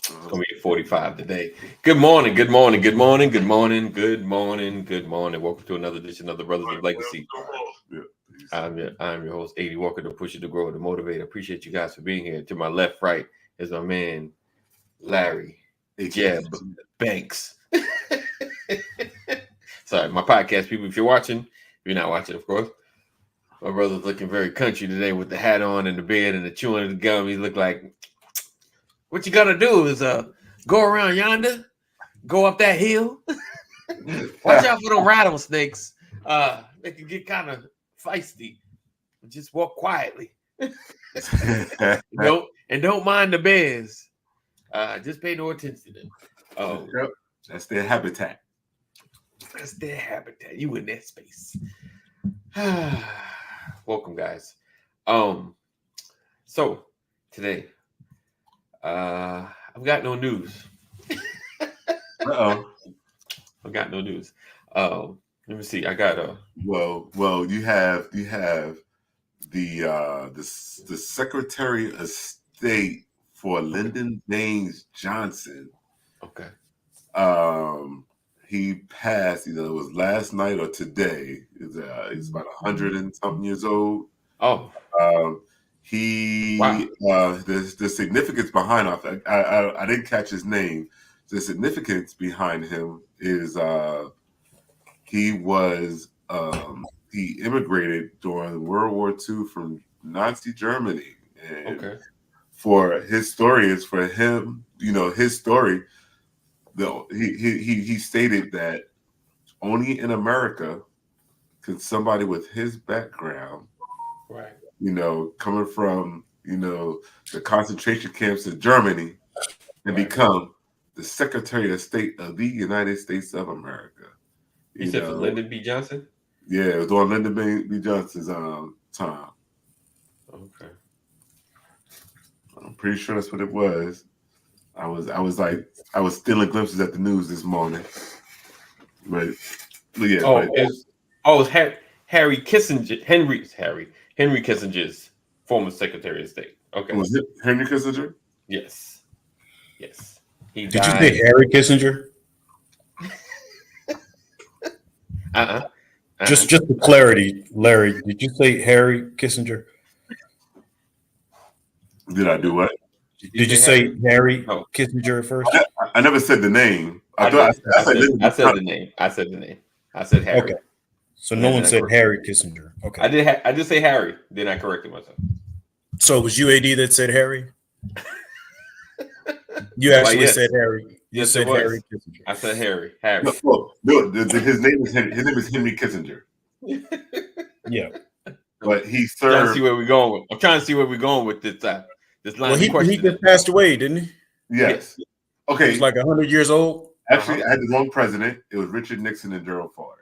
It's gonna be 45 today. Good morning, good morning, good morning, good morning, good morning, good morning. Welcome to another edition of the Brothers of Legacy. I'm your host, 80 Walker, the pusher, the grower, the motivator. Appreciate you guys for being here. To my left, right is my man Larry Jeb Banks. Sorry, my podcast people. If you're watching, if you're not watching, of course. My brother's looking very country today with the hat on and the beard and the chewing of the gum. He look like, what you gotta do is go around yonder, go up that hill. Watch out for them rattlesnakes. They can get kind of feisty. Just walk quietly. Don't mind the bears. Just pay no attention to them. That's their habitat. That's their habitat. You in that space. Welcome, guys. So today, I've got no news. Uh-oh. I've got no news. Let me see. I got Well, you have the Secretary of State for Lyndon Baines Johnson. Okay. He passed. It was last night or today. He's about 100 and something years old. Oh. Wow. The significance behind him. I didn't catch his name. The significance behind him is he immigrated during World War II from Nazi Germany, and for his story is for him. His story. Though he stated that only in America can somebody with his background, right? Coming from the concentration camps in Germany, and become the Secretary of State of the United States of America. You said for Lyndon B. Johnson? Yeah, it was on Lyndon B. Johnson's time. Okay. I'm pretty sure that's what it was. I was stealing glimpses at the news this morning, but yeah. It's Henry Kissinger's former Secretary of State. Okay. Was it Henry Kissinger? Yes. Did you say Harry Kissinger? Just for clarity, Larry, did you say Harry Kissinger? Did I do what? Did you say Harry Kissinger at first? I never said the name. I said the name. I said Harry. Okay. So no one said Harry Kissinger. Okay. I did say Harry. Then I corrected myself. So it was UAD that said Harry? You actually said Harry. You said Harry Kissinger. I said Harry. No, his name is Henry Kissinger. Yeah. But he served. I'm trying to see where we're going with this. This line of question. He just passed away, didn't he? Yes. Okay. He was like 100 years old. Actually, I had the wrong president. It was Richard Nixon and Gerald Ford.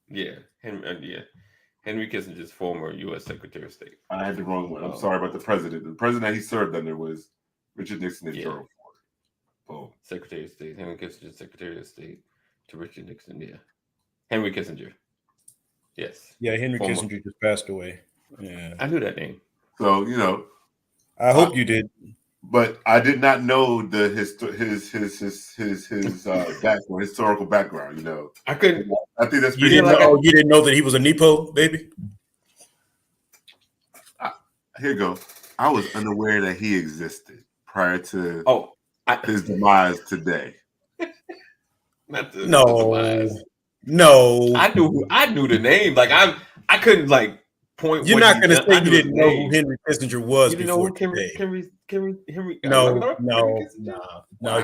Yeah. Henry Kissinger's former U.S. Secretary of State. I had the wrong one. I'm sorry about the president. The president he served under was Richard Nixon and Gerald Ford. Boom. Secretary of State. Henry Kissinger, Secretary of State to Richard Nixon. Yeah. Henry Kissinger. Yes. Yeah, Henry Kissinger just passed away. Yeah. I knew that name. So, I hope you did. But I did not know his historical background. I couldn't. I think that's you didn't know that he was a Nepo baby. Here you go. I was unaware that he existed prior to his demise today. No. I knew the name. Like I couldn't point. You're not going to say you didn't know who Henry Kissinger was. You didn't know who Henry. No.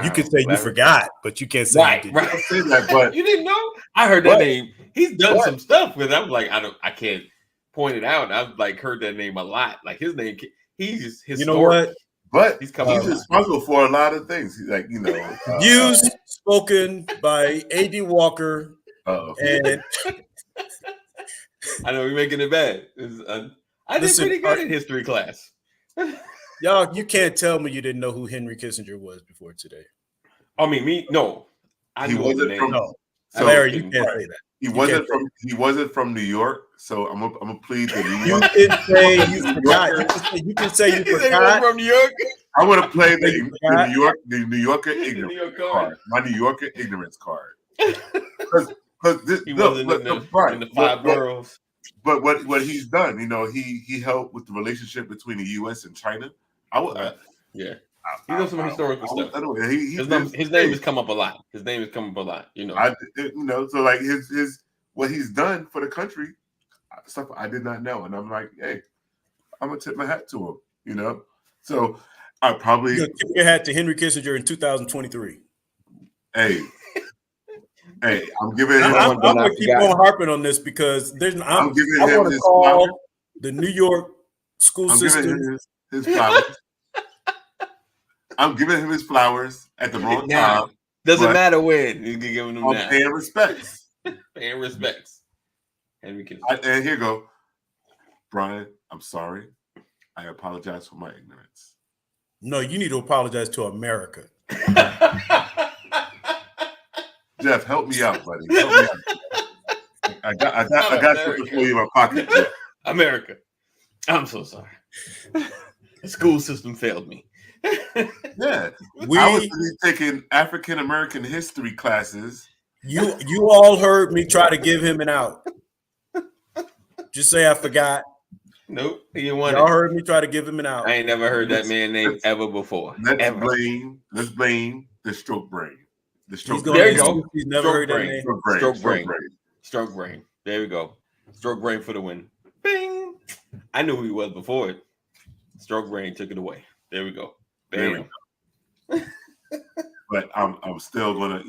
You could say you forgot, but you can't say right. You didn't. Right. Say that, but you didn't know. I heard that name. He's done some stuff with. I'm like, I can't point it out. I've heard that name a lot. Like his name, he's just historic. You know what? But he's responsible for a lot of things. Views spoken by A.D. Walker. And I know we're making it bad. I did pretty good in history class. Y'all, you can't tell me you didn't know who Henry Kissinger was before today. I mean, no. I knew the name. So Larry, you can't say that. He wasn't from New York, so I'm gonna plead the New York. You can say you forgot. You can say you forgot. From New York. I want to play the New Yorker ignorance card. My New Yorker ignorance card. Because he wasn't in the 5 boroughs. But what he's done, he helped with the relationship between the U.S. and China. He does some historical stuff. His name has come up a lot. So like his what he's done for the country, stuff I did not know, and I'm like, hey, I'm gonna tip my hat to him. So I probably tip your hat to Henry Kissinger in 2023. Hey, I'm giving him. I'm gonna keep on harping on this because I want to call the New York school system. Giving him his flowers. I'm giving him his flowers at the wrong time. Doesn't matter when you can give him now. Paying respects. Henry Kissinger. And here you go, Brian. I'm sorry. I apologize for my ignorance. No, you need to apologize to America. Jeff, help me out, buddy. Help me out. I got something for you in my pocket. Jeff. America. I'm so sorry. The school system failed me. Yeah. I was really taking African American history classes. You all heard me try to give him an out. Just say I forgot. Nope. Y'all heard me try to give him an out. I ain't never heard that man's name ever before. Let's blame the stroke brain. The stroke brain. There you go. He's never heard that name. Stroke brain. There we go. Stroke brain for the win. Bing. I knew who he was before it. Stroke brain took it away. There we go. Bam. But I'm still gonna,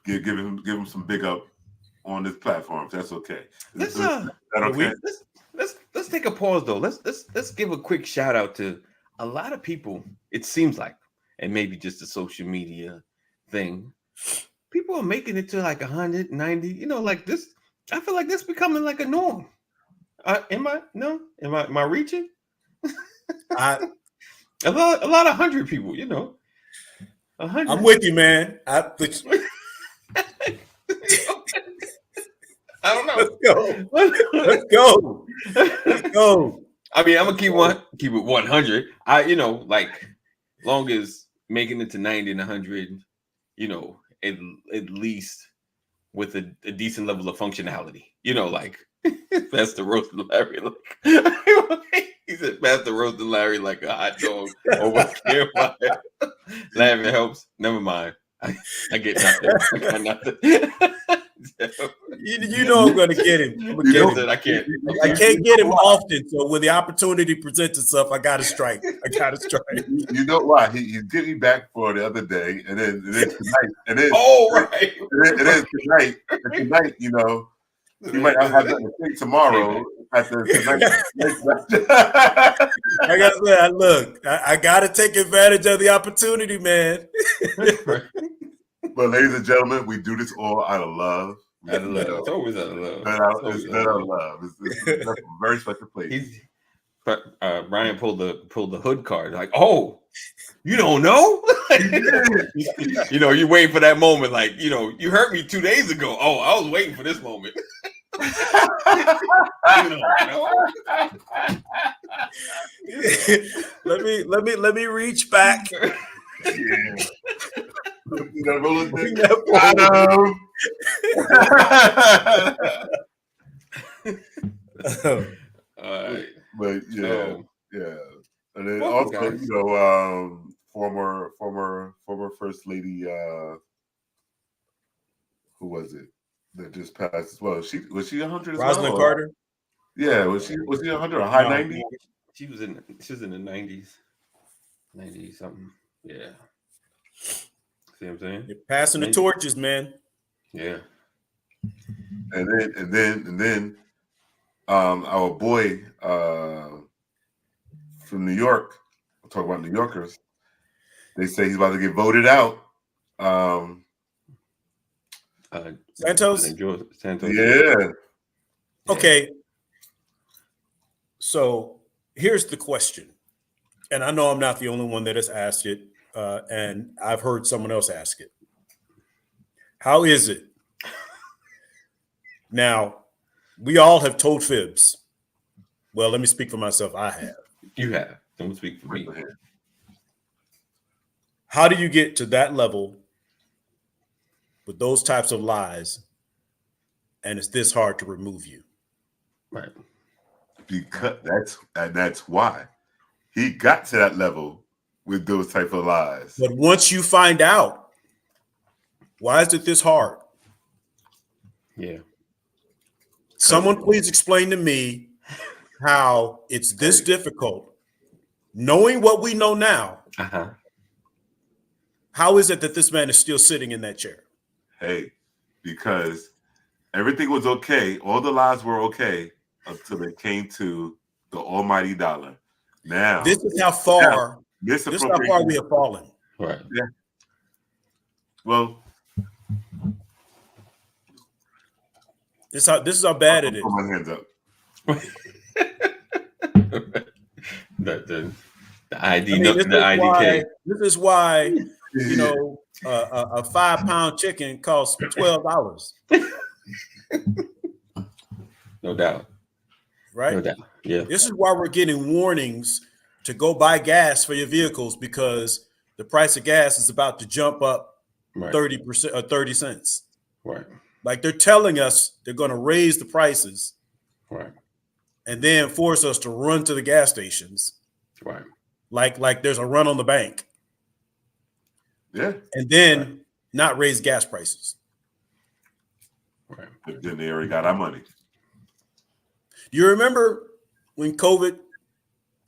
give him some big up on this platform. If that's okay. Let's take a pause though. Let's give a quick shout out to a lot of people. It seems like, and maybe just a social media thing. People are making it to like 190. Like this. I feel like this becoming like a norm. Am I reaching? A lot of 100 people, 100. I'm with you, man. I don't know. Let's go. I mean, I'm gonna keep it 100. Like long as making it to 90 and 100, at least with a decent level of functionality. Like that's the roast of Larry. He said, "Pastor roasted Larry like a hot dog over campfire." Laughing helps. Never mind. I get nothing. I got nothing. You know I'm gonna get him. I can't get him often. So when the opportunity presents itself, I gotta strike. You know why? He's getting back for the other day, and then tonight, and then right. And then tonight, you might not have nothing to say tomorrow. After tonight. Like I said, look, I gotta take advantage of the opportunity, man. But ladies and gentlemen, we do this all out of love. It's always out of love. It's out of love. It's a very special place. Brian pulled the hood card. Like, oh, you don't know? You're waiting for that moment. Like, you hurt me 2 days ago. Oh, I was waiting for this moment. Let me reach back. Yeah. But yeah. And then also, former First Lady, who was it that just passed as well? Was she 100 as well? Rosalind Carter. Yeah, was she 100 or high 90? She was in the 90s, 90 something. Yeah. See what I'm saying? You're passing the torches, man. Yeah. And then our boy from New York, we'll talk about New Yorkers. They say he's about to get voted out. Santos? Yeah. Okay. So here's the question. And I know I'm not the only one that has asked it. And I've heard someone else ask it. How is it? Now, we all have told fibs. Well, let me speak for myself. I have. You have. Don't speak for me. How do you get to that level with those types of lies, and it's this hard to remove you? Right. Because that's why he got to that level with those type of lies. But once you find out, why is it this hard? Yeah. Someone please explain to me how it's this difficult, knowing what we know now. How is it that this man is still sitting in that chair? Hey, because everything was okay. All the lies were okay until it came to the almighty dollar. Now, this is how far we have fallen. Right. Yeah. Well, this is how bad it is. Put my hands up. the ID, the IDK. This is why you know a 5-pound chicken costs $12. No doubt. Right? No doubt. Yeah. This is why we're getting warnings to go buy gas for your vehicles, because the price of gas is about to jump up 30% or 30 cents. Right. Like they're telling us they're going to raise the prices. Right. And then force us to run to the gas stations. Right. Like there's a run on the bank. Yeah. And then not raise gas prices. Right. But then they already got our money. You remember when COVID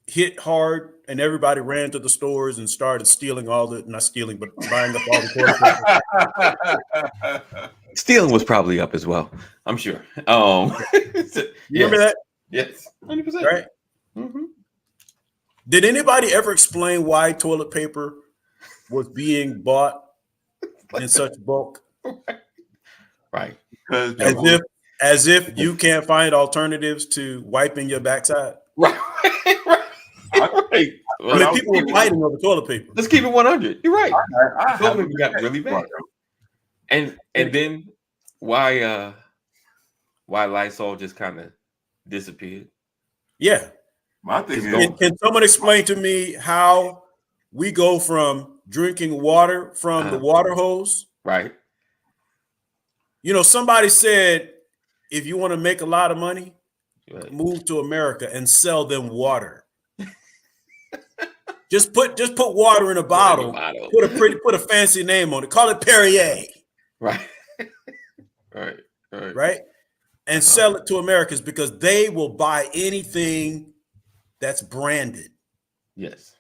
hit hard and everybody ran to the stores and started stealing not stealing, but buying up all the toilet paper? Stealing was probably up as well, I'm sure. You remember that? Yes, 100%. Right? Mm-hmm. Did anybody ever explain why toilet paper was being bought in such bulk? Right. As if you can't find alternatives to wiping your backside. Right. Right. Well, I mean, people were fighting over toilet paper. Let's keep it 100. You're right. Toilet paper got really bad. And then why Lysol just kind of disappeared? Yeah. My thing is, can someone explain to me how we go from drinking water from the water hose? Right. You know, somebody said, if you want to make a lot of money, move to America and sell them water. Just put water in a bottle. Put a fancy name on it. Call it Perrier. Right. Right. And sell it to Americans, because they will buy anything that's branded. Yes.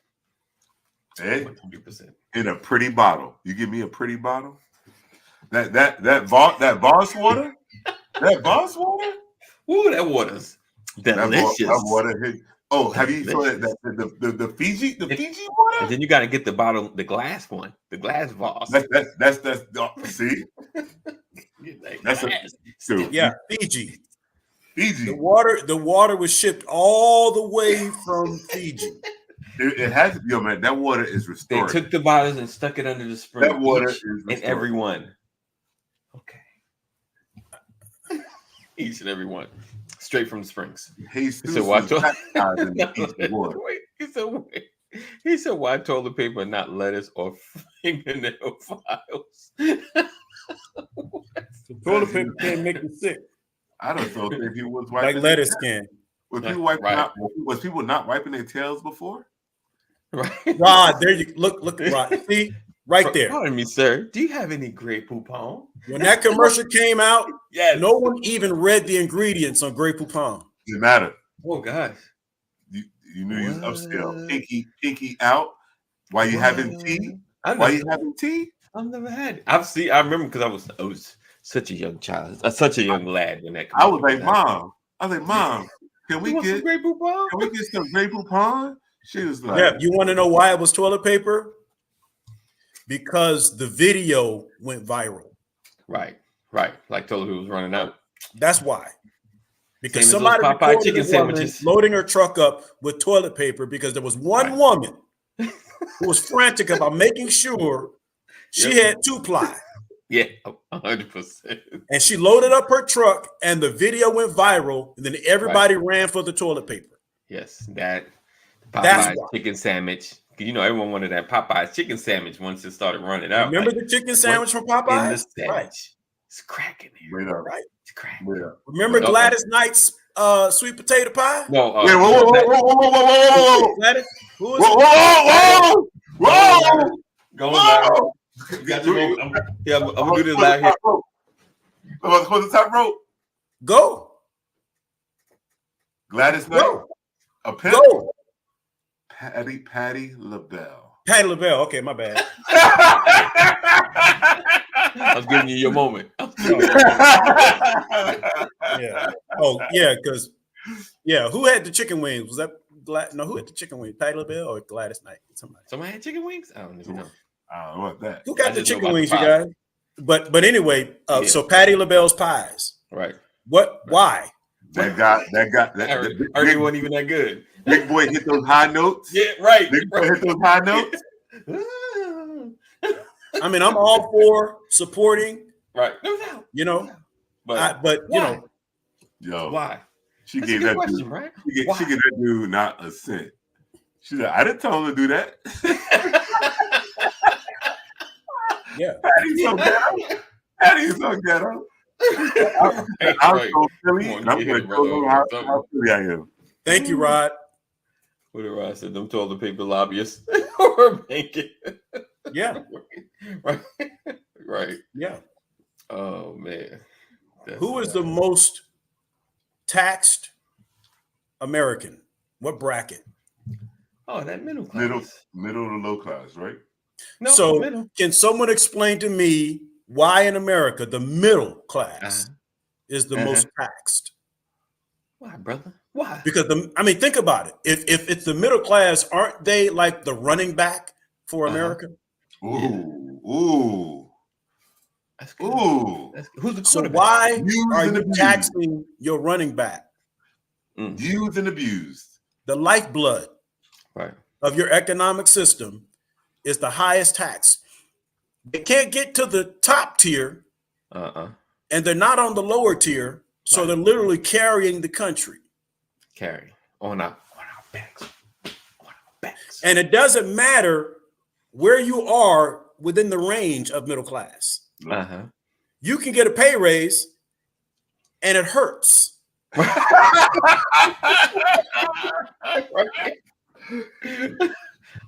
Hey, 100%. In a pretty bottle. You give me a pretty bottle. That Voss water. That Voss water. Ooh, that water's delicious. That water hit. Oh, have you saw that the Fiji water? And then you got to get the glass one, the glass Voss. That's see. That's Fiji. Fiji. The water was shipped all the way from Fiji. It has to be, man. That water is restored. They took the bottles and stuck it under the spring. That water is in every one. Okay. Each and every one. Straight from the springs. He said, He said, why toilet paper, not lettuce or fingernail files? Toilet paper can't make you sick. I don't know if he was wiping like lettuce can. Was people not wiping their tails before? Right. Rod, there you look, Rod. See, right there. Pardon me, sir. Do you have any Grey Poupon? When that commercial came out, no one even read the ingredients on Grey Poupon. Didn't matter. Oh gosh. You knew you was upscale. Pinky out. Why you having tea? Why you having tea? I've never had it. I remember because I was such a young child, such a young lad when that. I was like, Mom, can we get some Grey Poupon? Can we get some Grey Poupon? She was like, yeah. You want to know why it was toilet paper? Because the video went viral. Right. Like told who was running out. That's why. Because somebody recorded chicken sandwiches loading her truck up with toilet paper because there was one woman who was frantic about making sure she had 2-ply. Yeah, 100%. And she loaded up her truck, and the video went viral. And then everybody ran for the toilet paper. Yes, that That's Popeye's why. chicken sandwich. You know, everyone wanted that Popeye's chicken sandwich once it started running out. Remember the chicken sandwich from Popeyes? In the sandwich. Right. It's cracking Wait there. up. Right? It's cracking. Wait up. Remember Gladys Knight's sweet potato pie? No. Wait, whoa. Gladys? Who was Whoa. Go on, got you. I'm gonna do this live here. What's the top rope? Go. Gladys Knight. Go. A pimp. Go. Patti LaBelle. Patti LaBelle. Okay, my bad. I was giving you your moment. Yeah. Oh, yeah, because who had the chicken wings? Was that who had the chicken wings? Patti LaBelle or Gladys Knight? Somebody had chicken wings? I don't even know. I don't know what that. Who got the chicken wings, you guys? But anyway, so Patti LaBelle's pies. Right. What? Why? That guy. It wasn't even that good. Big boy hit those high notes. Yeah, right. Big boy hit those high notes. I mean, I'm all for supporting. Right. No doubt. You know, but why? Yo, why? She That's gave a good that question, dude. right? She gave that dude not a cent. She said, "I didn't tell him to do that." Yeah. Patty's so ghetto. I'm so silly, and I'm going to show them how silly I am. Thank you, Rod. What did Rod say? Them toilet paper lobbyists or make it. Yeah. Right. Yeah. Oh man. Who is the most taxed American? What bracket? Oh, that middle class. Middle to low class, right? No, so middle. Can someone explain to me why in America the middle class is the most taxed? Why, brother? Why? Because think about it. If it's the middle class, aren't they like the running back for America? Ooh. That's good. Ooh. Who's the quarterback? So why are you taxing your running back? Used and abused. The lifeblood right. of your economic system is the highest tax. They can't get to the top tier, and they're not on the lower tier, so they're literally carrying the country. On our backs. And it doesn't matter where you are within the range of middle class. You can get a pay raise, and it hurts.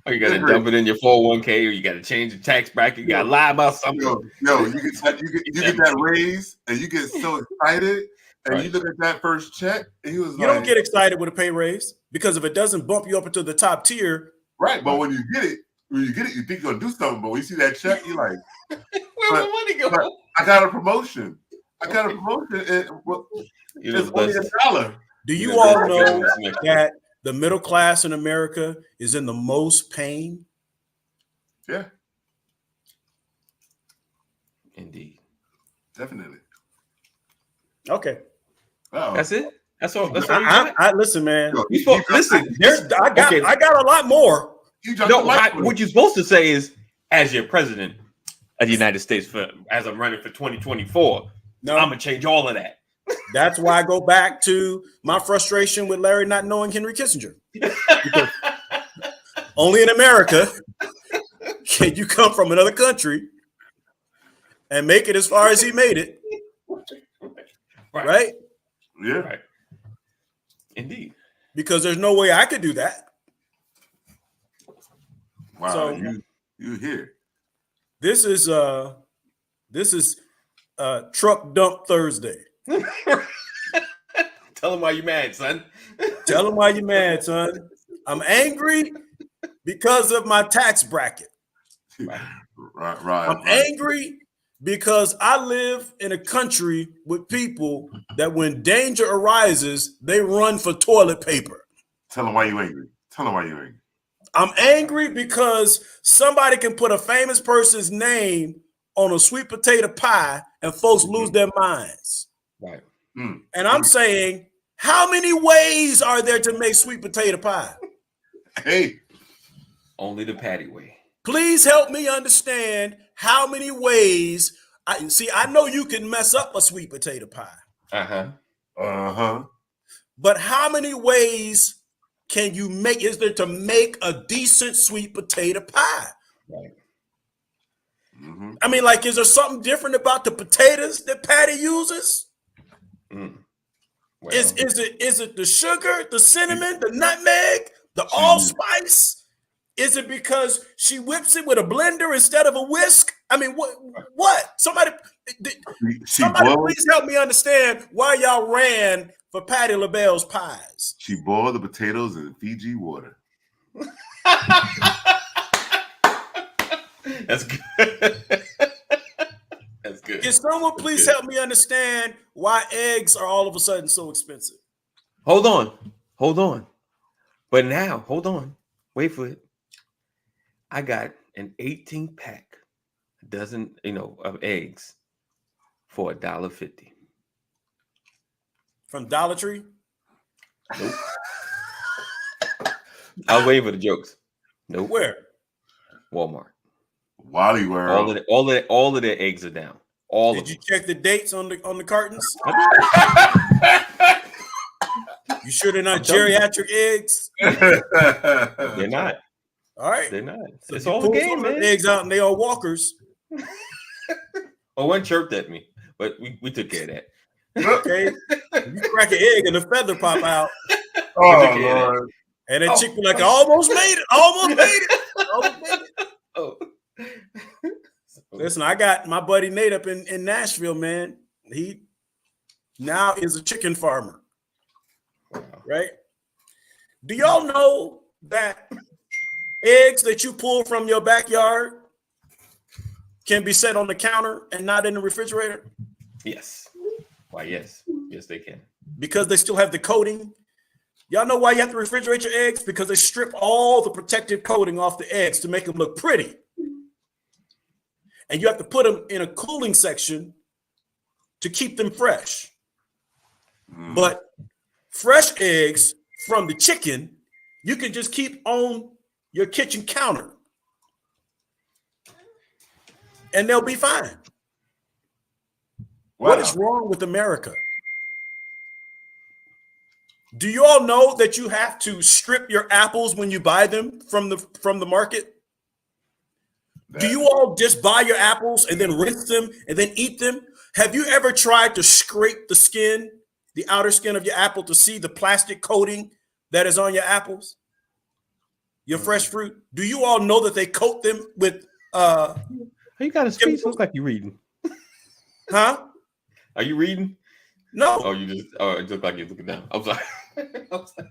Or you got to dump it in your 401k, or you got to change the tax bracket. You got to lie about something. Yo, you get that raise, and you get so excited, and you look at that first check, and he was you don't get excited with a pay raise because if it doesn't bump you up into the top tier, right? But when you get it, you think you're gonna do something. But when you see that check, you're like, "Where's the money go?" I got a promotion. And it's only $1. Do you all know that the middle class in America is in the most pain? Yeah. Indeed. Definitely. Okay. That's it? That's all. That's all. I listen, man. Listen. I got a lot more. What you're supposed to say is, as your president of the United States, as I'm running for 2024, I'm gonna change all of that. That's why I go back to my frustration with Larry not knowing Henry Kissinger. Because only in America can you come from another country and make it as far as he made it. Right? Yeah. Right. Indeed. Because there's no way I could do that. Wow. So, you here. This is Truck Dump Thursday. Tell him why you're mad, son. Tell him why you're mad, son. I'm angry because of my tax bracket. Right. I'm angry because I live in a country with people that when danger arises, they run for toilet paper. Tell him why you're angry. I'm angry because somebody can put a famous person's name on a sweet potato pie and folks lose their minds. Right. And I'm saying, how many ways are there to make sweet potato pie? Hey. Only the Patty way. Please help me understand how many ways I know you can mess up a sweet potato pie. But how many ways can you make? Is there to make a decent sweet potato pie? Right. Mm-hmm. I mean, like, is there something different about the potatoes that Patty uses? Well, Is it the sugar, the cinnamon, the nutmeg, the allspice? Is it because she whips it with a blender instead of a whisk? I mean, what? Somebody please help me understand why y'all ran for Patty LaBelle's pies. She boiled the potatoes in Fiji water. That's good. That's good. Can someone please help me understand why eggs are all of a sudden so expensive? Hold on. But now, hold on. Wait for it. I got an 18-pack, dozen, of eggs for $1.50. From Dollar Tree? Nope. I was waiting for the jokes. Nope. Where? Walmart. Wally World. All of their eggs are down. Did you check the dates on the cartons? You sure they're not geriatric eggs? They're not. All right. They're not. So it's all the game, man. Eggs out and they are walkers. One chirped at me, but we took care of that. Okay. You crack an egg and the feather pop out. Oh, Lord. And that chick was like, I almost made it. Oh. Listen, I got my buddy Nate up in Nashville, man. He now is a chicken farmer. Wow. Right? Do y'all know that eggs that you pull from your backyard can be set on the counter and not in the refrigerator? Yes. Why, yes. Yes, they can. Because they still have the coating. Y'all know why you have to refrigerate your eggs? Because they strip all the protective coating off the eggs to make them look pretty. And you have to put them in a cooling section to keep them fresh. But fresh eggs from the chicken, you can just keep on your kitchen counter. And they'll be fine. Wow. What is wrong with America? Do you all know that you have to strip your apples when you buy them from the market? Do you all just buy your apples and then rinse them and then eat them? Have you ever tried to scrape the skin, the outer skin of your apple to see the plastic coating that is on your apples? Your fresh fruit? Do you all know that they coat them with you got a speech look like you're reading. Huh? Are you reading? No. Oh, it looked like you're looking down. I'm sorry.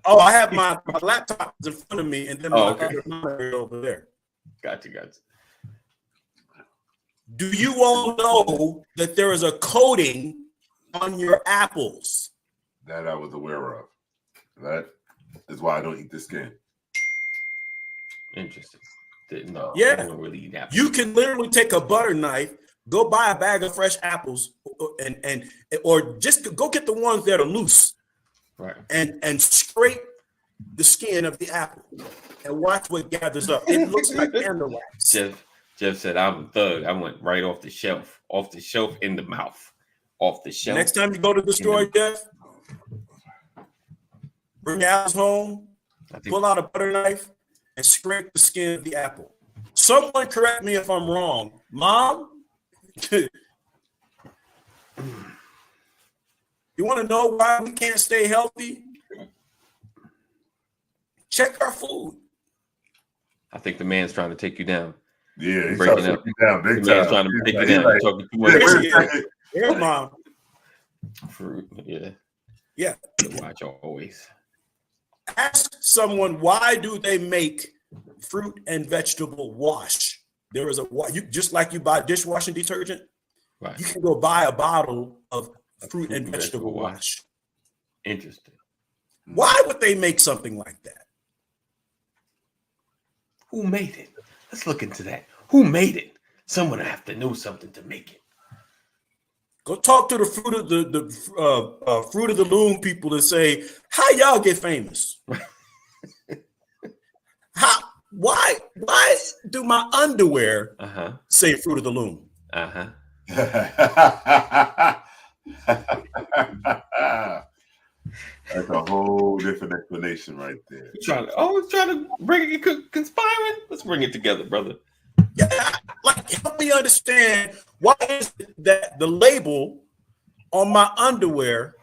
Oh, I have my laptop in front of me and then my other monitor over there. Gotcha. Do you all know that there is a coating on your apples? That I was aware of. That is why I don't eat the skin. Interesting. No, yeah. I don't really eat apples. You can literally take a butter knife, go buy a bag of fresh apples, or just go get the ones that are loose, right? And scrape the skin of the apple and watch what gathers up. It looks like candle wax. Jeff said, I'm a thug. I went right off the shelf in the mouth, off the shelf. Next time you go to the store, Jeff, bring your apples home, pull out a butter knife, and scrape the skin of the apple. Someone correct me if I'm wrong. Mom, you want to know why we can't stay healthy? Check our food. I think the man's trying to take you down. Yeah, he's trying to take you down big time. Man's trying to take you down. Like, talking too much. Here's Mom. Fruit, yeah. Yeah. Watch always. Ask someone, why do they make fruit and vegetable wash? There is just like you buy dishwashing detergent, right? You can go buy a bottle of fruit and vegetable wash. Interesting. Why would they make something like that? Who made it? Let's look into that. Who made it? Someone have to know something to make it. Go talk to the fruit of the loom people and say, how y'all get famous? Why do my underwear say Fruit of the Loom? That's a whole different explanation right there. Trying to bring it, conspiring. Let's bring it together, brother. Yeah, like help me understand why is it that the label on my underwear?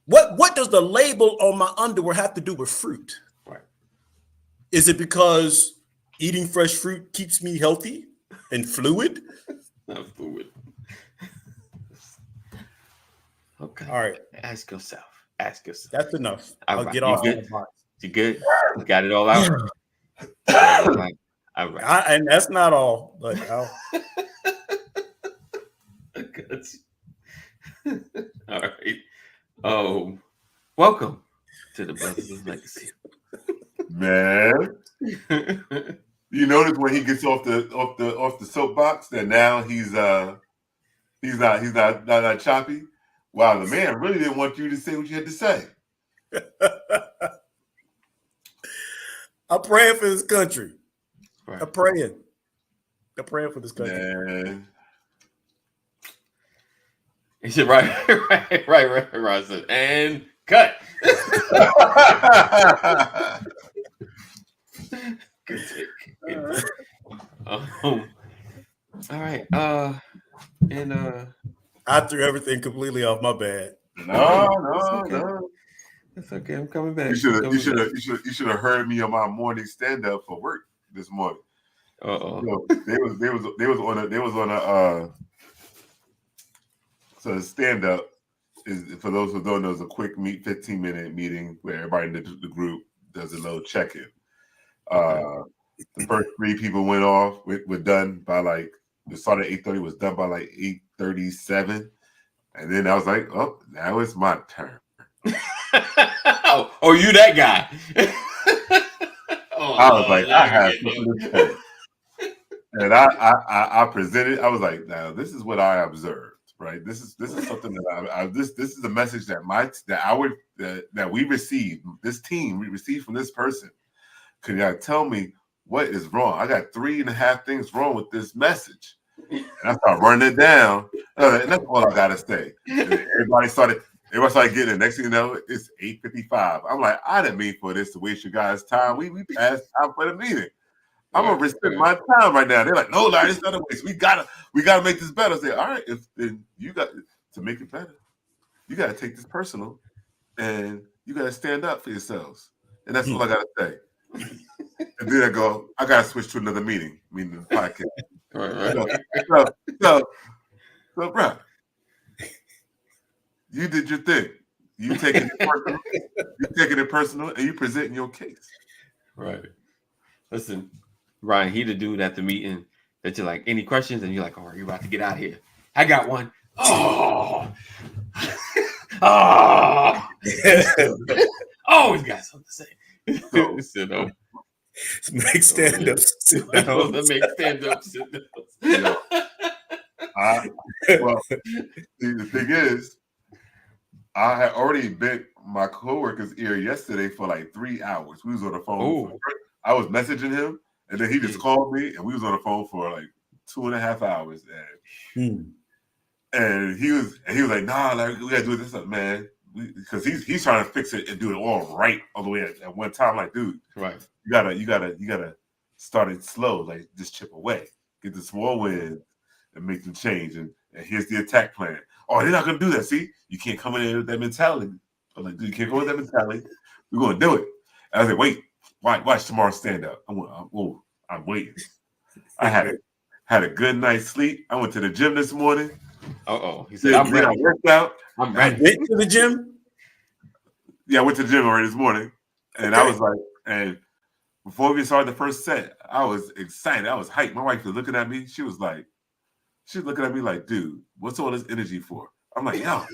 What does the label on my underwear have to do with fruit? Right. Is it because eating fresh fruit keeps me healthy and fluid? Not fluid. Okay. All right. Ask yourself. That's enough. All I'll right. get You off good? the box. You good? You got it all out? All right. And that's not all, but I'll... All right. Oh, welcome to the Brothers Legacy. Man. You notice when he gets off the soapbox that now he's not choppy. Wow, the man really didn't want you to say what you had to say. I'm praying for this country. Right. I'm praying for this country. Man. He said, right. Said, and cut. Good take. All right. And I threw everything completely off. My bad. No. That's okay. I'm coming back. You should have heard me on my morning stand up for work this morning. Uh-oh. So they was on a so the stand up is, for those who don't know, is a quick 15-minute meeting where everybody in the group does a little check-in. The first 3 people went off. We're done by like, we started at 8:30, was done by like 8:37. And then I was like, oh, now it's my turn. Oh, you that guy. I was like, I have something to say. And I presented, I was like, now this is what I observed, right? This is something that this is a message that we received, this team, we received from this person. Could y'all tell me what is wrong? I got 3.5 things wrong with this message. And I started running it down. And that's all I gotta say. Everybody started getting it. Next thing you know, it's 8:55. I'm like, I didn't mean for this to waste your guys' time. We passed time for the meeting. I'm gonna respect my time right now. They're like, no, Larry, it's not a waste. We gotta make this better. I say, all right, then you got to make it better. You gotta take this personal, and you gotta stand up for yourselves. And that's all I gotta say. And then I go, I gotta switch to another meeting, meaning the podcast. Right. So, bro, you did your thing. You taking it personal, and you presenting your case. Right. Listen, Ryan, he the dude at the meeting that you're like, any questions? And you're like, oh, you're about to get out of here. I got one. Oh. Always got something to say. Sit down. Make stand-ups. Make stand-ups. Well, the thing is, I had already bent my coworker's ear yesterday for like 3 hours. We was on the phone. I was messaging him, and then he just called me, and we was on the phone for like 2.5 hours. And he was like, nah, like, we gotta do this, man. Because he's trying to fix it and do it all right all the way at one time. Like, dude, right? You gotta start it slow, like just chip away, get the small wins, and make them change. And here's the attack plan. Oh, they're not gonna do that. See, you can't come in there with that mentality. I'm like, dude, you can't go with that mentality. We're gonna do it. And I was like, wait, watch tomorrow's stand up. I'm waiting. I had a good night's sleep. I went to the gym this morning. He said, I'm ready. I worked out. I'm ready. I went to the gym? Yeah, I went to the gym already this morning. And I was like, and before we started the first set, I was excited. I was hyped. My wife was looking at me. She was looking at me like, dude, what's all this energy for? I'm like, yo,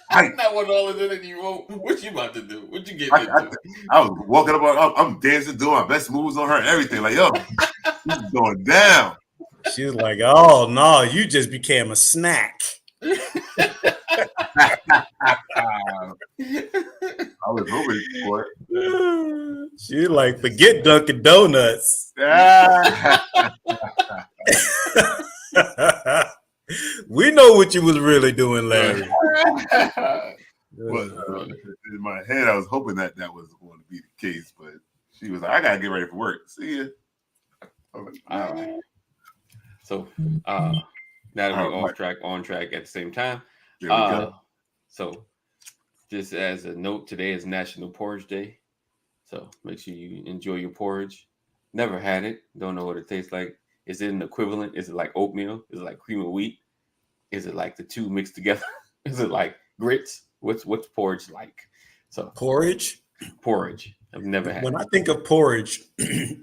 hype. Not what all this energy for. What you about to do? What you getting into? I was walking up, I'm dancing, doing my best moves on her and everything. Like, yo, she's going down. She's like, oh, no, you just became a snack. I was hoping for it. She's like, forget Dunkin' Donuts. We know what you was really doing, Larry. Well, in my head, I was hoping that was going to be the case, but she was like, "I gotta get ready for work. See ya." All right. So now that we're off track, on track at the same time. There we go. So just as a note, today is National Porridge Day. So make sure you enjoy your porridge. Never had it. Don't know what it tastes like. Is it an equivalent? Is it like oatmeal? Is it like cream of wheat? Is it like the two mixed together? Is it like grits? What's porridge like? So porridge. I've never had. When I think of porridge,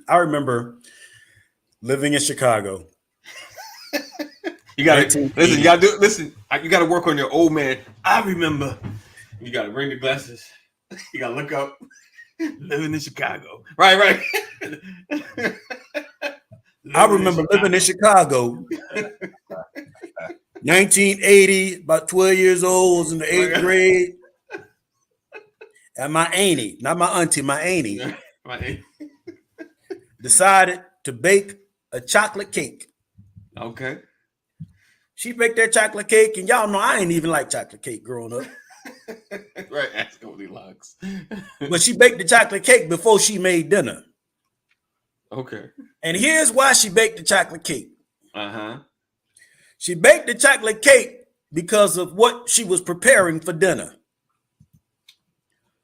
I remember living in Chicago. You gotta listen. You gotta do. Listen. You gotta work on your old man. I remember. You gotta bring the glasses. You gotta look up. Living in Chicago. Right. I remember living in Chicago. 1980, about 12 years old, was in the 8th grade. And my auntie, not my auntie, my auntie, decided to bake a chocolate cake. Okay. She baked that chocolate cake, and y'all know I ain't even like chocolate cake growing up. Right, ask Goldilocks. But she baked the chocolate cake before she made dinner. Okay. And here's why she baked the chocolate cake. Uh-huh. She baked the chocolate cake because of what she was preparing for dinner.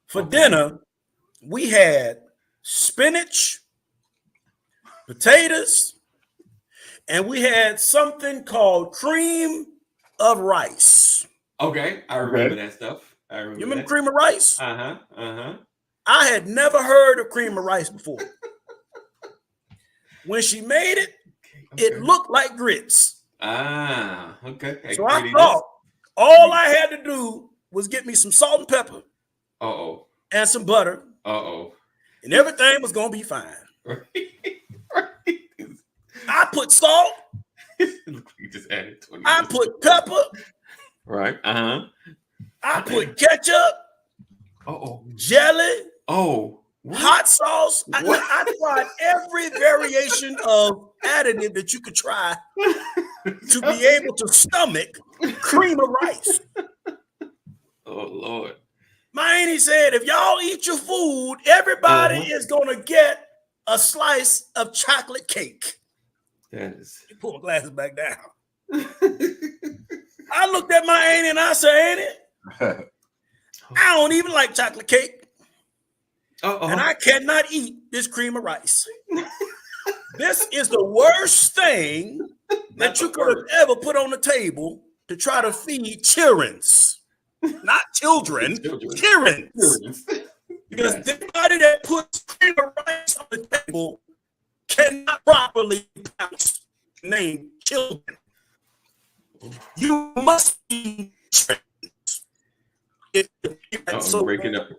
For dinner, we had spinach, potatoes, and we had something called cream of rice. Okay, I remember that stuff. You remember cream of rice? Uh-huh. I had never heard of cream of rice before. When she made it, it looked like grits. Okay. So I thought all I had to do was get me some salt and pepper. And some butter. And everything was going to be fine. Right. I put salt. You just added 20 I put pepper. Right. Uh-huh. I put ketchup. Jelly. Hot sauce. I tried every variation of additive that you could try to be able to stomach cream of rice. Oh, Lord. My auntie said, if y'all eat your food, everybody is going to get a slice of chocolate cake. That is. You pull my glasses back down. I looked at my auntie and I said, Auntie, I don't even like chocolate cake. And I cannot eat this cream of rice. This is the worst thing that you could have ever put on the table to try to feed childrens. Not children, childrens. Because anybody that puts cream of rice on the table cannot properly pronounce the name children. You must be children. So breaking up.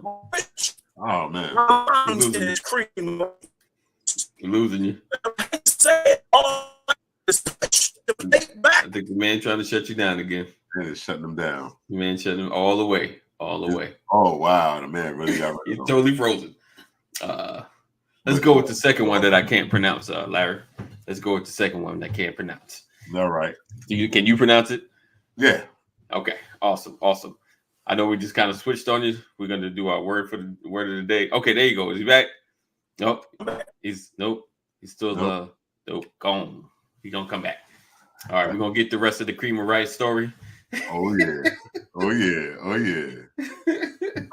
Oh man, you're losing you. I think the man trying to shut you down again. Man is shutting them down. The man shutting them all the way. Oh wow, the man really got. He's totally frozen. Let's go with the second one that I can't pronounce, Larry. Let's go with the second one that I can't pronounce. All right. Can you pronounce it? Yeah. Okay. Awesome. I know we just kind of switched on you. We're gonna do our word for the word of the day. Okay, there you go. Is he back? Nope. He's still gone. He's gonna come back. All right, we're gonna get the rest of the cream of rice story. Oh yeah.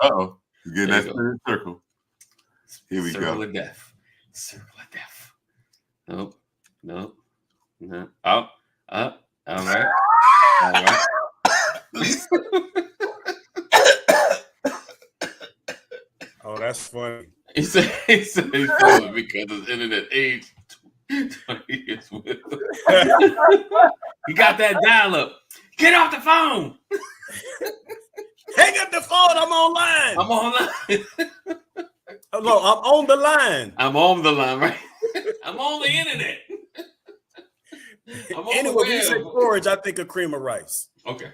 Uh-oh. You're getting that third circle. Here we go. Circle of death. Nope. No. All right. Oh, that's funny. He said he's frozen because his internet aged 20 years with him. He got that dial up. Get off the phone. Hang up the phone. I'm online. Hello, I'm on the line. I'm on the line, right? I'm on the internet. Anyway, when you say porridge, I think of cream of rice. Okay.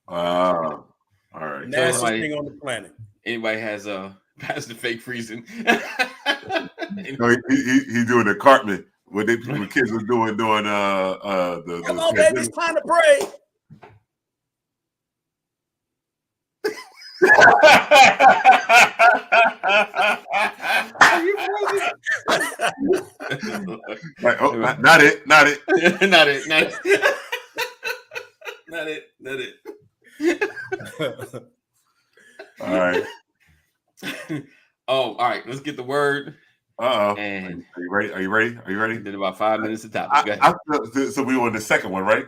All right. Nastiest thing on the planet. Anybody has the fake freezing? No, he doing the Cartman. When kids were doing the come on, baby, it's time to pray. Are you frozen? Like, oh, not it. not it. Not it. All right. All right. Let's get the word. And are you ready? Are you ready? Did about 5 minutes of topic. So we on the second one, right?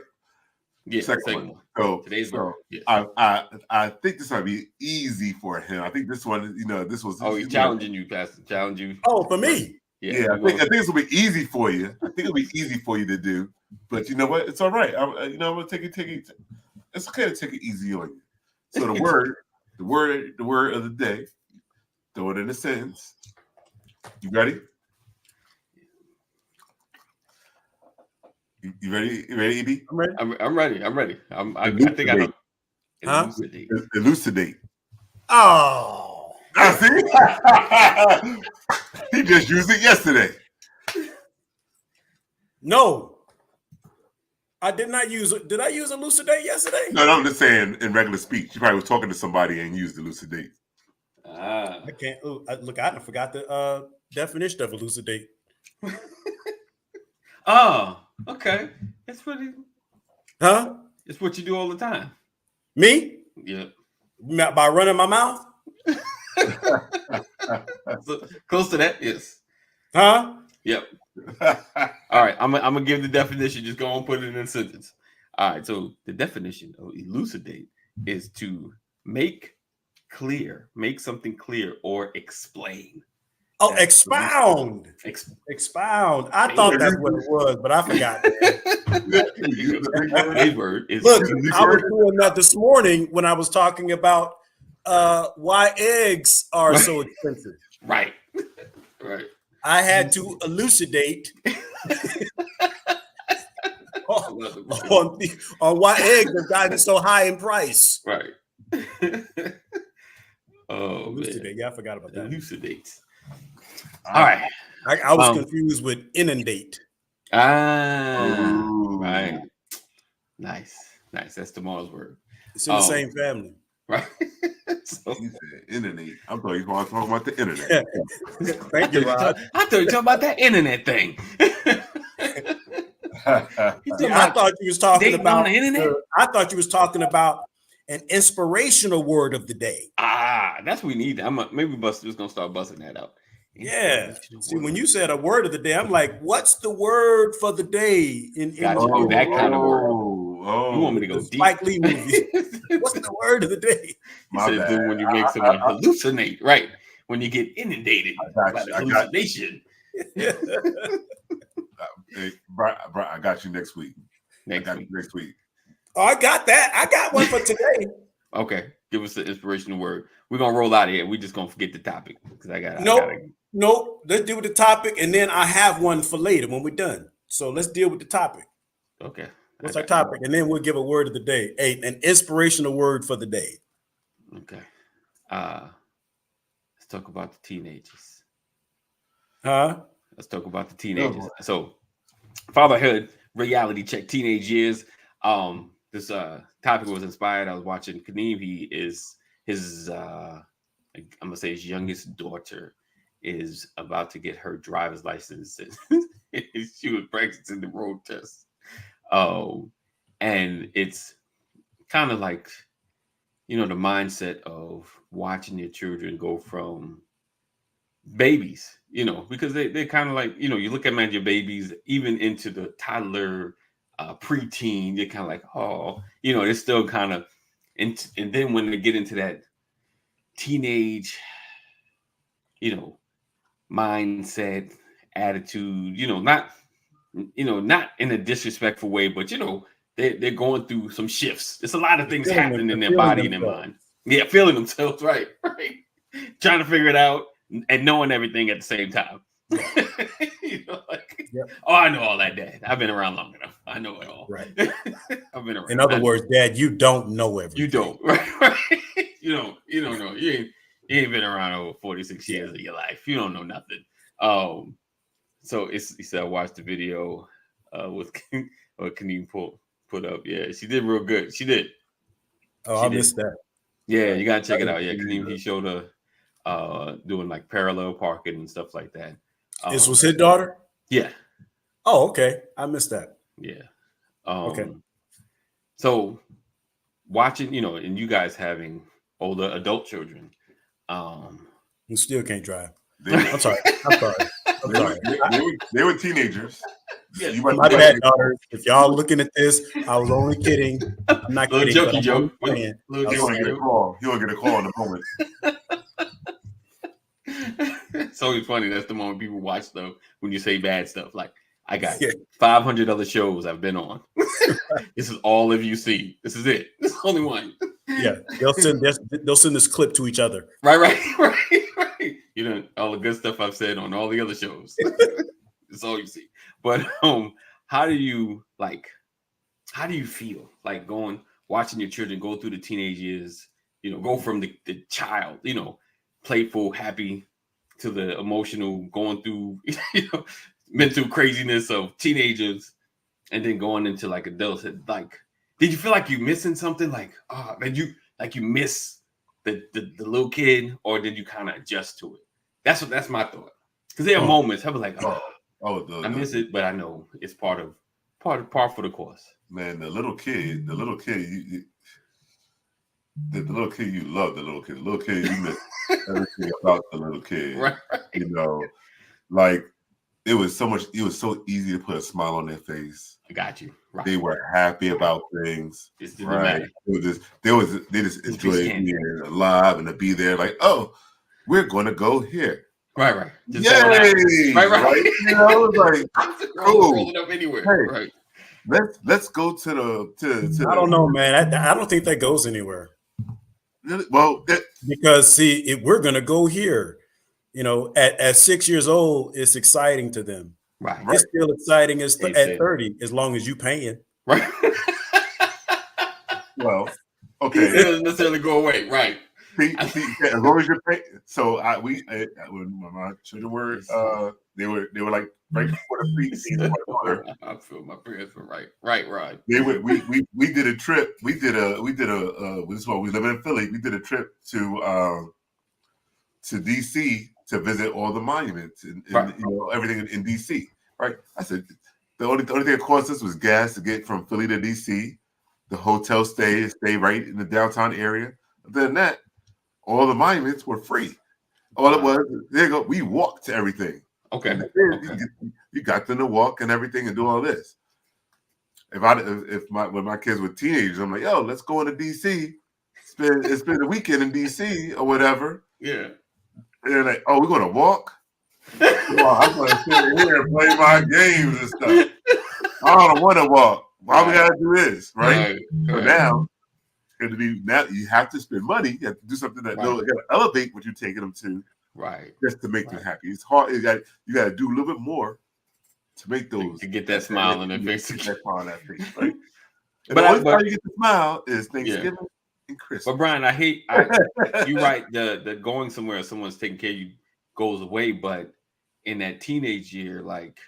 Yeah, second one. So today's word. Yes. I think this might be easy for him. I think this one, this was. Oh, he's challenging you, Pastor. Challenge you. Oh, for me. Yeah, I think this will be easy for you. I think it'll be easy for you to do. But you know what? It's all right. I'm gonna take it. It's okay to take it easy on you. So the word of the day. Throw it in a sentence. You ready? You ready? You ready, EB? I'm ready. I think I know. Elucidate. Elucidate. Oh. I see. He just used it yesterday. No. I did not use it. Did I use elucidate yesterday? No, I'm just saying in regular speech. You probably was talking to somebody and used elucidate. I can't. Look, I forgot the definition of elucidate. Oh, okay. That's pretty. Huh? It's what you do all the time. Me? Yeah. By running my mouth? So, close to that, yes. Huh? Yep. All right, I'm gonna give the definition. Just go and put it in a sentence. All right, so the definition of elucidate is to make clear, make something clear, or explain. Oh, expound. Expound. I thought that's what it was, but I forgot. Today's word is. Look, I was doing that this morning when I was talking about why eggs are so expensive. Right. Right. I had to elucidate on why eggs have gotten so high in price. Right. Oh, elucidate. Yeah, I forgot about that. Elucidate. All right. I was confused with inundate. Right. Nice. That's tomorrow's word. It's in the same family. Right. So, he said internet. I thought you were talking about the internet. Thank you, Rod. I thought you were talking about that internet thing. I thought you was talking about the internet. I thought you was talking about an inspirational word of the day. That's what we need. Maybe Buster's gonna start busting that out. Yeah. See, when you said a word of the day, I'm like, what's the word for the day in that kind of word? You want me to go deep? Spike Lee movie. What's the word of the day? He said, then when you make someone hallucinate, right? When you get inundated by the hallucination. Hey, Brian, I got you next week. Next week. Oh, I got that. I got one for today. Okay. Give us the inspirational word. We're gonna roll out of here. We're just gonna forget the topic because Nope. Let's deal with the topic, and then I have one for later when we're done. So let's deal with the topic. Okay. What's our topic? And then we'll give a word of the day. An inspirational word for the day. Okay. Let's talk about the teenagers. Huh? Let's talk about the teenagers. So, fatherhood, reality check, teenage years. This topic was inspired. I was watching Kaneem. He is his I'm gonna say his youngest daughter is about to get her driver's license. She was practicing the road test. And it's kind of like, the mindset of watching your children go from babies, because they're kind of like, you look at your babies, even into the toddler, preteen, you're kind of like, oh, they're still kind of, and then when they get into that teenage, mindset, attitude, not in a disrespectful way, but they're going through some shifts. There's a lot of things happening in their body and their mind. Yeah, feeling themselves, right. Trying to figure it out and knowing everything at the same time. Oh, I know all that, Dad. I've been around long enough. I know it all. Right. I've been around. In other words, Dad, you don't know everything. You don't. Right. You don't know. You ain't been around over 46 years of your life. You don't know nothing. So he said I watched the video with or can you put up? Yeah, she did real good. She did. Oh, I missed that. Yeah, you gotta check it out. Yeah, he showed her doing like parallel parking and stuff like that. This was his daughter? Yeah. Oh, okay. I missed that. Yeah. Okay. So watching, and you guys having older adult children, you still can't drive. I'm sorry. They were teenagers. Yeah, my bad, daughter. If y'all looking at this, I was only kidding. I'm not little kidding. Jokey joke. He won't get a call. He won't get a call in a moment. It's always funny. That's the moment people watch though when you say bad stuff. Like I got 500 other shows I've been on. This is all of you see. This is it. This is the only one. Yeah, they'll send this clip to each other. Right. You know all the good stuff I've said on all the other shows. It's all you see. But how do you feel like watching your children go through the teenage years? Go from the child, playful, happy, to the emotional, going through mental craziness of teenagers, and then going into like adulthood. Like, did you feel like you missing something? Like, did you miss the little kid, or did you kind of adjust to it? That's my thought. Because there are moments I was like, I miss it, but I know it's part for the course. Man, the little kid, you love the little kid, the little kid, you miss everything about the little kid. Right. Like it was so easy to put a smile on their face. I got you. Right. They were happy about things. Right. They just enjoyed being alive and to be there. Like, oh, we're gonna go here. Right. Just yay! Right. Like cool. Rolling up anywhere. Hey, right. Let's go to the. I don't know, man. I don't think that goes anywhere. Well, because we're gonna go here. At 6 years old, it's exciting to them. Right. It's still exciting at 30, as long as you paying. Right. Well, okay. It doesn't necessarily go away. Right. See, as long as you're paying. So when my children were they were like right before the preseason. I feel my prayers were right. We did a trip. We did a this is what we live in Philly. We did a trip to DC to visit all the monuments and everything in DC. Right. I said the only thing that cost us was gas to get from Philly to DC. The hotel stay right in the downtown area. Other than that, all the monuments were free. All it was, there you go. We walked to everything. Okay. You got them to walk and everything and do all this. When my kids were teenagers, I'm like, yo, let's go into DC. Spend a weekend in DC or whatever. Yeah. And they're like, oh, we're gonna walk? I'm gonna sit here and play my games and stuff. I don't want to walk. Why we gotta do this, right? So now you have to spend money. You have to do something that you got to elevate what you're taking them to, right? Just to make them happy. It's hard. You got to do a little bit more to make those to get that smile on their face. That smile on that face, right? And the only time you get the smile is Thanksgiving and Christmas. But Brian, you're right. The going somewhere, someone's taking care of you goes away. But in that teenage year, like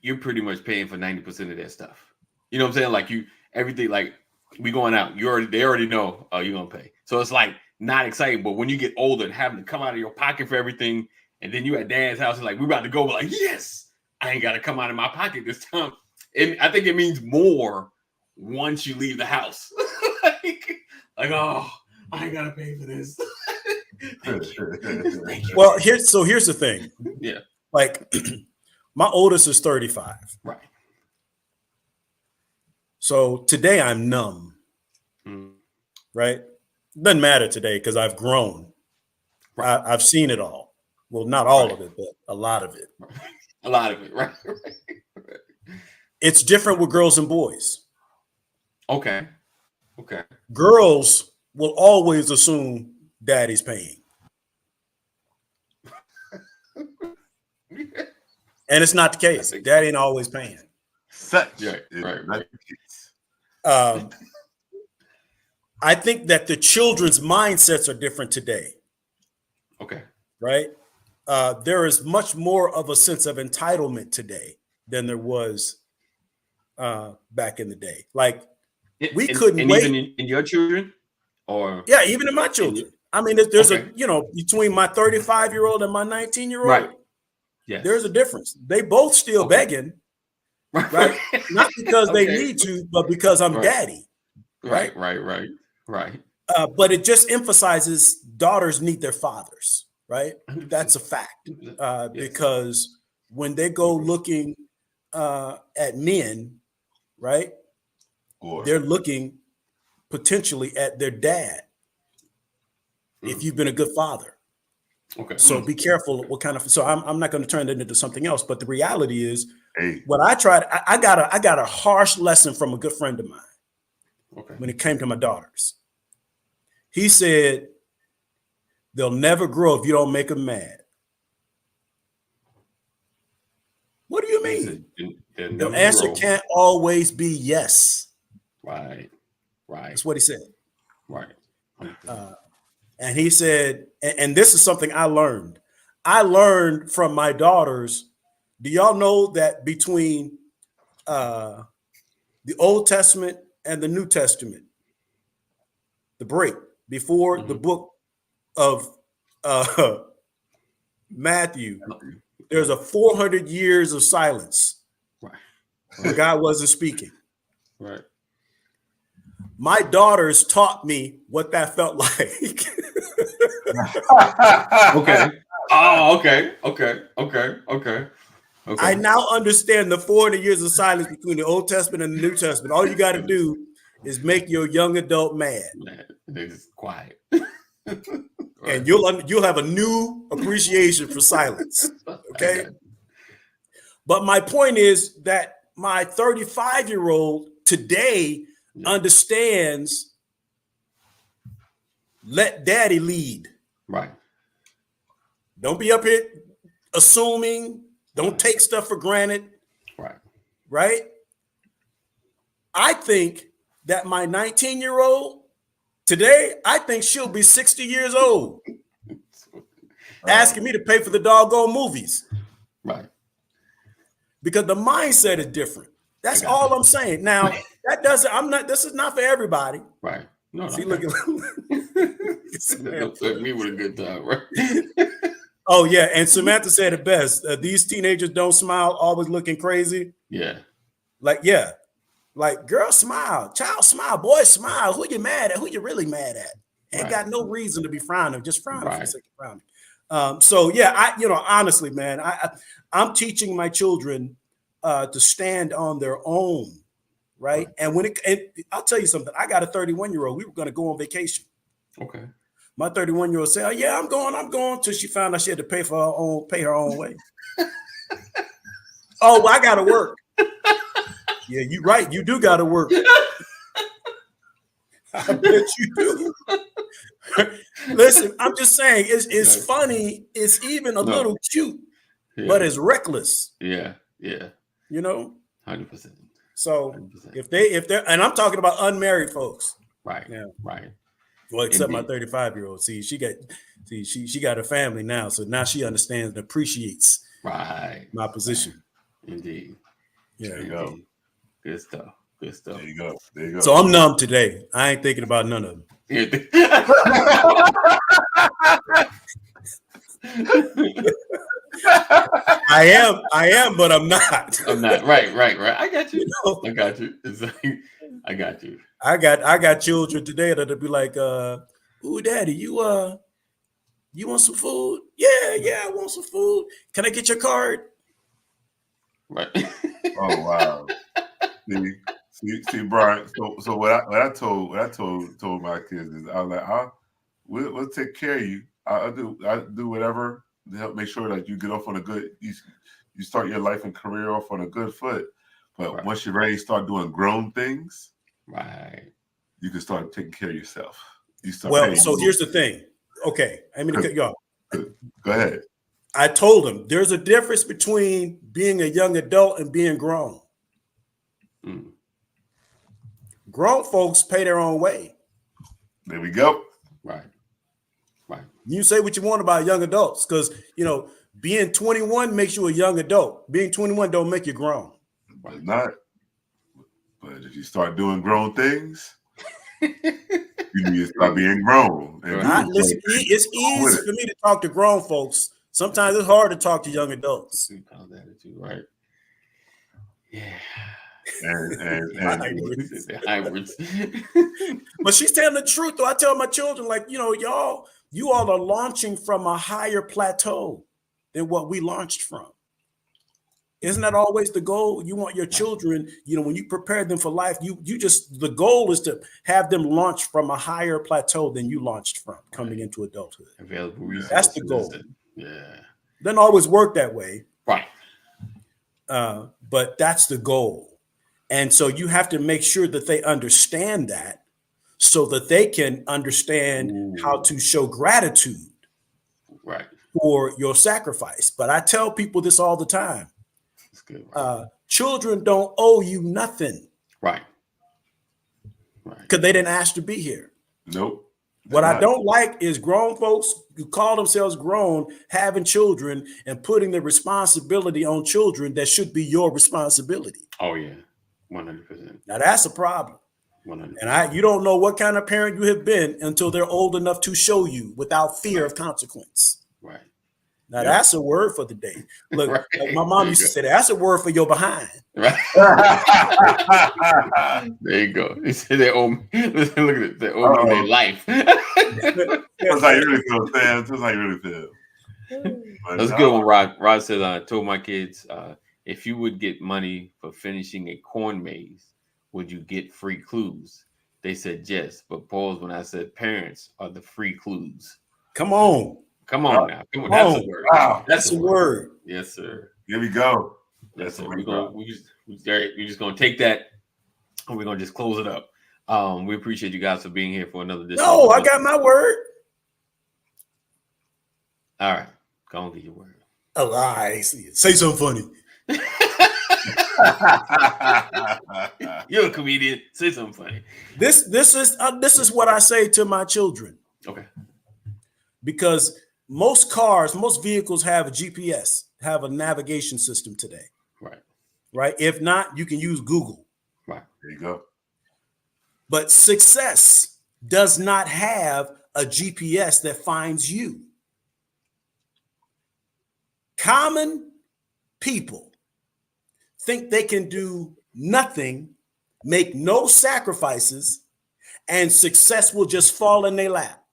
you're pretty much paying for 90% of that stuff. You know what I'm saying? Like everything like. We going out. They already know you're gonna pay. So it's like not exciting. But when you get older and having to come out of your pocket for everything, and then you at dad's house, like we about to go, we're like, yes, I ain't gotta come out of my pocket this time. And I think it means more once you leave the house. like, oh, I ain't gotta pay for this. Thank you. Well, here's the thing. Yeah. Like my oldest is 35. Right. So today I'm numb, right? Doesn't matter today because I've grown. Right. I've seen it all. Well, not all of it, but a lot of it. A lot of it, right? It's different with girls and boys. Okay. Girls will always assume daddy's paying. And it's not the case. Daddy ain't always paying. Right. I think that the children's mindsets are different today. Okay. Right? there is much more of a sense of entitlement today than there was back in the day. Like we couldn't wait. Even in your children, or yeah, even in my children. I mean, there's a between my 35-year-old and my 19-year-old, right? Yes, there's a difference. They both still begging, right? Not because they need to, but because I'm daddy. Right. But it just emphasizes daughters need their fathers, right? 100%. That's a fact. Because when they go looking at men, right, they're looking potentially at their dad if you've been a good father. Okay. So be careful what kind of. So I'm not going to turn that into something else. But the reality is, what I tried. I got a harsh lesson from a good friend of mine. Okay. When it came to my daughters, he said, "They'll never grow if you don't make them mad." What do you mean? The answer can't always be yes. Right. That's what he said. Right. And he said, and this is something I learned. I learned from my daughters. Do y'all know that between the Old Testament and the New Testament, the break before the book of Matthew, there's a 400 years of silence. Right. Where God wasn't speaking. Right. My daughters taught me what that felt like. Okay. Oh, okay. I now understand the 400 years of silence between the Old Testament and the New Testament. All you got to do is make your young adult mad. It's quiet. And you'll have a new appreciation for silence. Okay. But my point is that my 35-year-old today understands, let daddy lead. Right. Don't be up here assuming. Don't take stuff for granted. Right. Right. I think that my 19-year-old today, I think she'll be 60 years old. Asking me to pay for the doggone movies. Right. Because the mindset is different. That's all I'm saying. Now, that doesn't, this is not for everybody. Right. No, see, look at don't put me with a good time, right? Oh, yeah. And Samantha said it best. These teenagers don't smile, always looking crazy. Yeah. Like, yeah. Like, girl, smile. Child, smile. Boy, smile. Who you mad at? Who you really mad at? Ain't got no reason to be frowning. Just frowning for the sake of frowning. So, yeah, honestly, man, I'm teaching my children to stand on their own, right? And I'll tell you something. I got a 31-year-old. We were going to go on vacation. Okay. My 31-year-old said, "Oh, yeah, I'm going," till she found out she had to pay her own way. Oh, well, I got to work. Yeah, you're right. You do got to work. I bet you do. Listen, I'm just saying, it's funny. It's even a little cute, but it's reckless. Yeah. You know, 100%. So 100%. if they're, and I'm talking about unmarried folks, right? Yeah, right. Well, except my 35-year-old. See, she got a family now, so now she understands and appreciates my position. Indeed. Yeah, there you go. Good stuff. There you go. So I'm numb today. I ain't thinking about none of them. I am, but I'm not. I'm not. Right. I got you. I got you. I got you. I got children today that'll be like, "Ooh, daddy, you want some food? Yeah, I want some food. Can I get your card?" Right. Oh wow. See, Brian. So what I told my kids is, I was like, we'll take care of you. I do whatever to help make sure that you get off on a good. You start your life and career off on a good foot. But once you're ready to start doing grown things, right, you can start taking care of yourself. So here's the thing. Okay, I'm gonna cut you off. Go ahead. I told them there's a difference between being a young adult and being grown. Mm. Grown folks pay their own way. There we go. Right. You say what you want about young adults, because being 21 makes you a young adult. Being 21 don't make you grown. But not. But if you start doing grown things, you need to start being grown. And listen, it's easy for me to talk to grown folks. Sometimes it's hard to talk to young adults. Right? Yeah. And hybrids. But she's telling the truth, though. I tell my children, like, you all are launching from a higher plateau than what we launched from. Isn't that always the goal? You want your children, when you prepare them for life, the goal is to have them launch from a higher plateau than you launched from coming into adulthood. Available resources. That's the goal. Yeah. Doesn't always work that way. Right. But that's the goal. And so you have to make sure that they understand that so that they can understand how to show gratitude for your sacrifice. But I tell people this all the time. That's good. Right? Children don't owe you nothing. Right. Because they didn't ask to be here. Nope. What I don't like is grown folks who call themselves grown, having children and putting the responsibility on children that should be your responsibility. Oh, yeah. 100%. Now, that's a problem. 100%. And you don't know what kind of parent you have been until they're old enough to show you without fear of consequence. Right. Now, that's a word for the day. Look, like my mom used to say, that's a word for your behind. Right. There you go. They said they owe me. Listen, look at it. They owe me their life. That's how you really feel, Sam. That's how you really feel. That's good one, Rod. Rod said, I told my kids, if you would get money for finishing a corn maze, would you get free clues? They said yes, but pause when I said parents are the free clues. Come on. Come on now. Come on. That's a word. Wow. That's a word. Yes, sir. Here we go. Yes, sir. We're just gonna take that and we're gonna just close it up. We appreciate you guys for being here for another edition. No, I got my word. All right. Go on, get your word. Oh, I see it. Say something funny. You're a comedian. Say something funny. This is what I say to my children. Okay. Because most cars, most vehicles have a GPS, have a navigation system today. Right. If not, you can use Google. Right. There you go. But success does not have a GPS that finds you. Common people think they can do nothing, make no sacrifices, and success will just fall in their lap.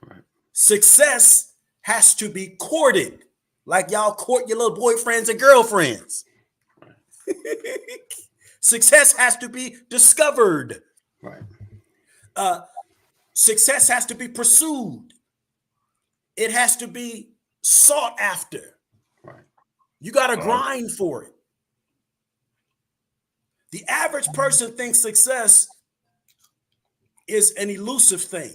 Right. Success has to be courted, like y'all court your little boyfriends and girlfriends. Right. Success has to be discovered. Right. Success has to be pursued. It has to be sought after. Right. You got to grind for it. The average person thinks success is an elusive thing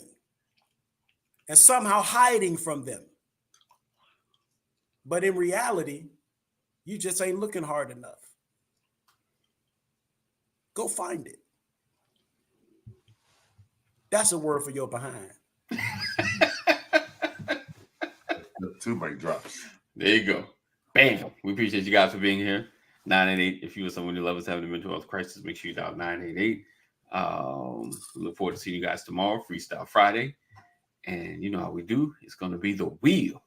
and somehow hiding from them. But in reality, you just ain't looking hard enough. Go find it. That's a word for your behind. 2 mic drops. There you go. Bam. We appreciate you guys for being here. 988. If you or someone you love is having a mental health crisis, make sure you dial 988. We look forward to seeing you guys tomorrow, Freestyle Friday. And you know how we do. It's going to be the wheel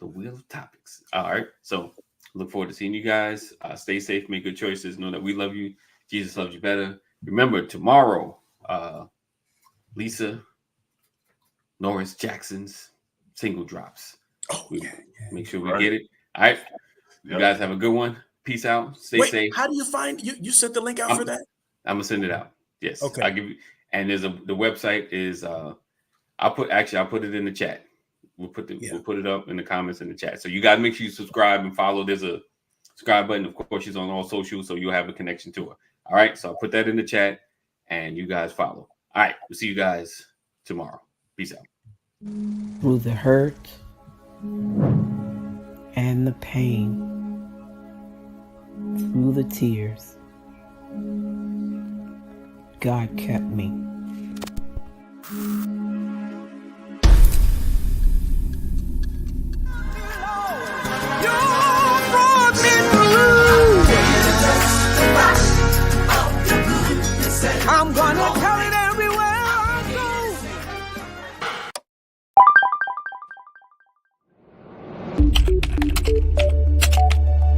of topics. All right. So look forward to seeing you guys. Stay safe. Make good choices. Know that we love you. Jesus loves you better. Remember, tomorrow, Lisa Norris Jackson's single drops. Make sure we get it. All right. You guys have a good one. Peace out. Stay safe. How do you find you sent the link out for that? I'm gonna send it out. Yes. Okay. I'll give you, and the website is I'll put it in the chat. We'll put it up in the comments in the chat. So you guys make sure you subscribe and follow. There's a subscribe button. Of course, she's on all socials, so you'll have a connection to her. All right. So I'll put that in the chat and you guys follow. All right. We'll see you guys tomorrow. Peace out. Through the hurt and the pain, through the tears, God kept me. You brought me through. I'm gonna